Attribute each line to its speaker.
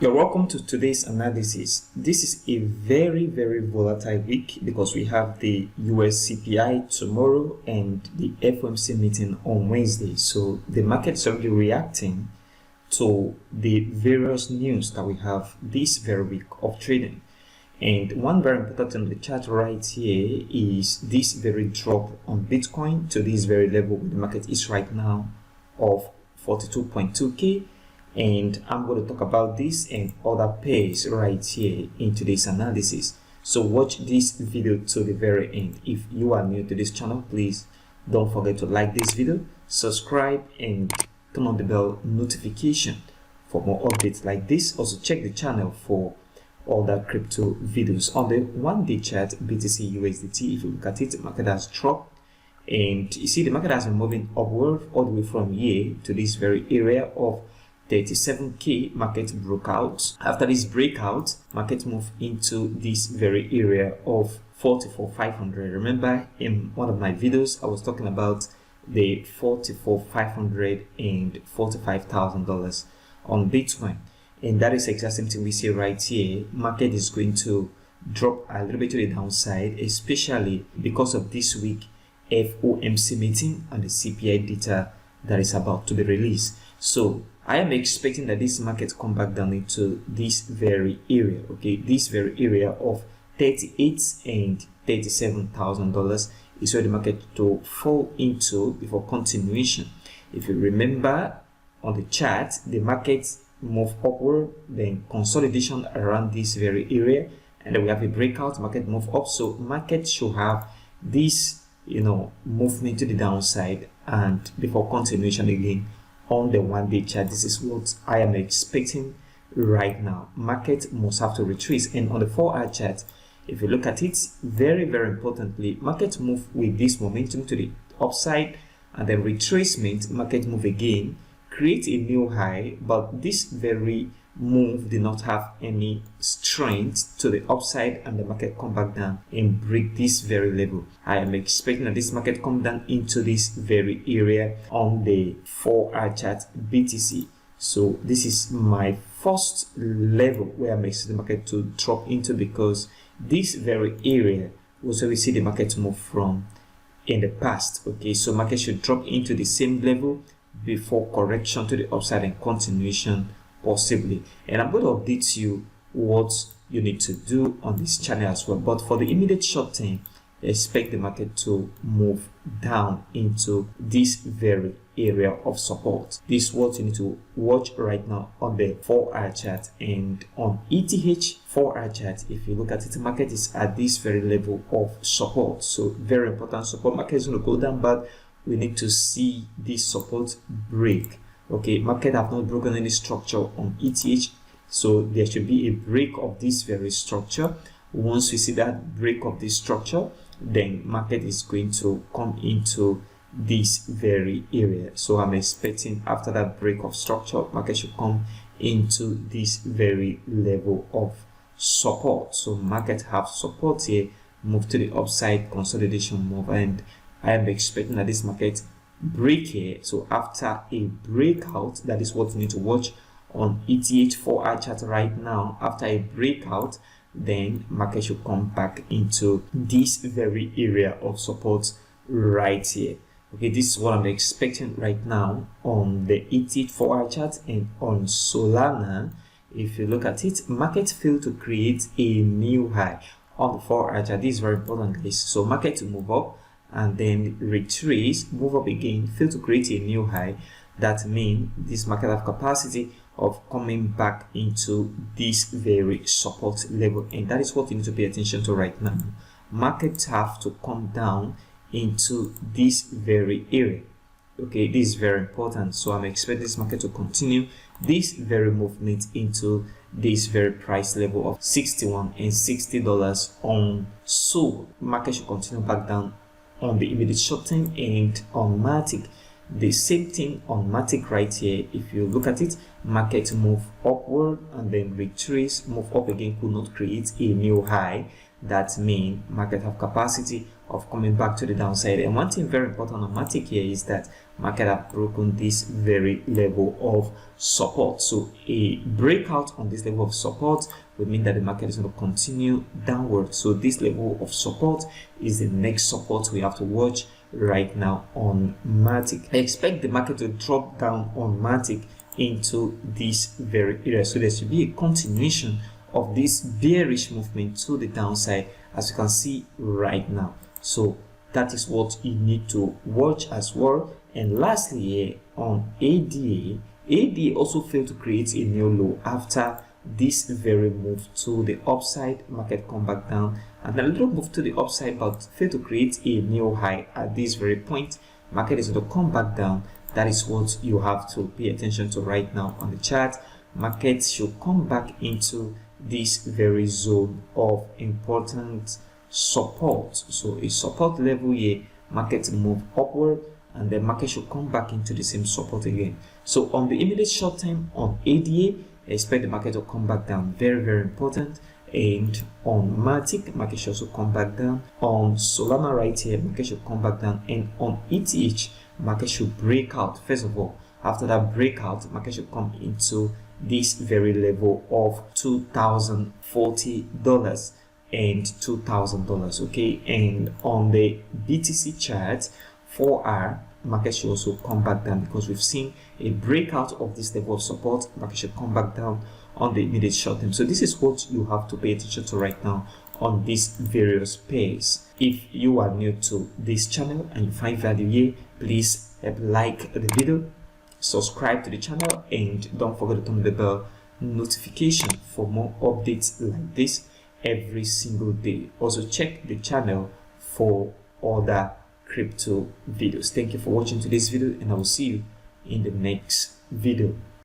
Speaker 1: You're welcome to today's analysis. This is a very volatile week because we have the US CPI tomorrow and the FOMC meeting on Wednesday. So the market's already reacting to the various news that we have this very week of trading. And one very important thing on the chart right here is this very drop on Bitcoin to this very level where the market is right now of 42.2k. And I'm going to talk about this and other pairs right here in today's analysis. So watch this video to the very end. If you are new to this channel, please don't forget to like this video, subscribe, and turn on the bell notification for more updates like this. Also check the channel for other crypto videos. On the 1-day chart, BTC USDT, if you look at it, the market has dropped. And you see the market has been moving upward all the way from here to this very area of 37k. Market broke out. After this breakout, market moved into this very area of 44,500. Remember, in one of my videos, I was talking about the 44,500 and $45,000 on Bitcoin, and that is exactly the same thing we see right here. Market is going to drop a little bit to the downside, especially because of this week FOMC meeting and the CPI data that is about to be released. So I am expecting that this market come back down into this very area, okay? This very area of $38,000 and $37,000 is where the market to fall into before continuation. If you remember on the chart, the market move upward, then consolidation around this very area, and then we have a breakout, market move up. So market should have this, movement to the downside and before continuation again on the 1-day chart. This is what I am expecting right now. Market must have to retrace. And on the 4-hour chart, if you look at it, very importantly, market move with this momentum to the upside and then retracement, market move again, create a new high, but this very move did not have any strength to the upside and the market come back down and break this very level. I am expecting that this market come down into this very area on the 4-hour chart BTC. So this is my first level where I'm expecting the market to drop into, because this very area was where we see the market move from in the past. Okay, so market should drop into the same level before correction to the upside and continuation possibly. And I'm going to update you what you need to do on this channel as well. But for the immediate short term, expect the market to move down into this very area of support. This is what you need to watch right now on the 4-hour chart. And on ETH 4-hour chart, if you look at it, the market is at this very level of support. So very important support. Market is going to go down, but we need to see this support break. Okay, market have not broken any structure on ETH, so there should be a break of this very structure. Once we see that break of this structure, then market is going to come into this very area. So I'm expecting after that break of structure, market should come into this very level of support. So market have support here, move to the upside, consolidation move, and I am expecting that this market break here. So after a breakout, that is what you need to watch on ETH 4-hour chart right now. After a breakout, then market should come back into this very area of support right here. Okay, this is what I'm expecting right now on the ETH 4-hour chart. And on Solana, if you look at it, market failed to create a new high on the 4-hour chart. This is very important, guys. So market to move up and then retrace, move up again, fail to create a new high. That means this market have capacity of coming back into this very support level, and that is what you need to pay attention to right now. Markets have to come down into this very area. Okay, this is very important. So I'm expecting this market to continue this very movement into this very price level of $61 and $60 on SOL. Market should continue back down on the immediate short term. And on Matic, the same thing on Matic right here. If you look at it, market move upward and then retrace, move up again, could not create a new high. that means market have capacity of coming back to the downside. And one thing very important on Matic here is that market have broken this very level of support. So a breakout on this level of support would mean that the market is going to continue downward. So this level of support is the next support we have to watch right now on Matic. I expect the market to drop down on Matic into this very area. So there should be a continuation of this bearish movement to the downside, as you can see right now. So that is what you need to watch as well. And lastly, here on ADA also failed to create a new low after this very move to the upside. Market come back down and a little move to the upside, but failed to create a new high at this very point. Market is going to come back down. That is what you have to pay attention to right now on the chart. Market should come back into this very zone of important support. So a support level here, market move upward, and then market should come back into the same support again. So on the immediate short term on ADA, I expect the market to come back down. Very, very important. And on Matic, market should also come back down. On Solana right here, market should come back down. And on ETH, market should break out. First of all, after that breakout, market should come into this very level of $2,040 and $2,000. Okay, and on the BTC chart 4R, market should also come back down because we've seen a breakout of this level of support. Market should come back down on the immediate short term. So this is what you have to pay attention to right now on these various pairs. If you are new to this channel and you find value here, please like the video, subscribe to the channel, and don't forget to turn the bell notification for more updates like this every single day. Also check the channel for other crypto videos. Thank you for watching today's video, and I will see you in the next video.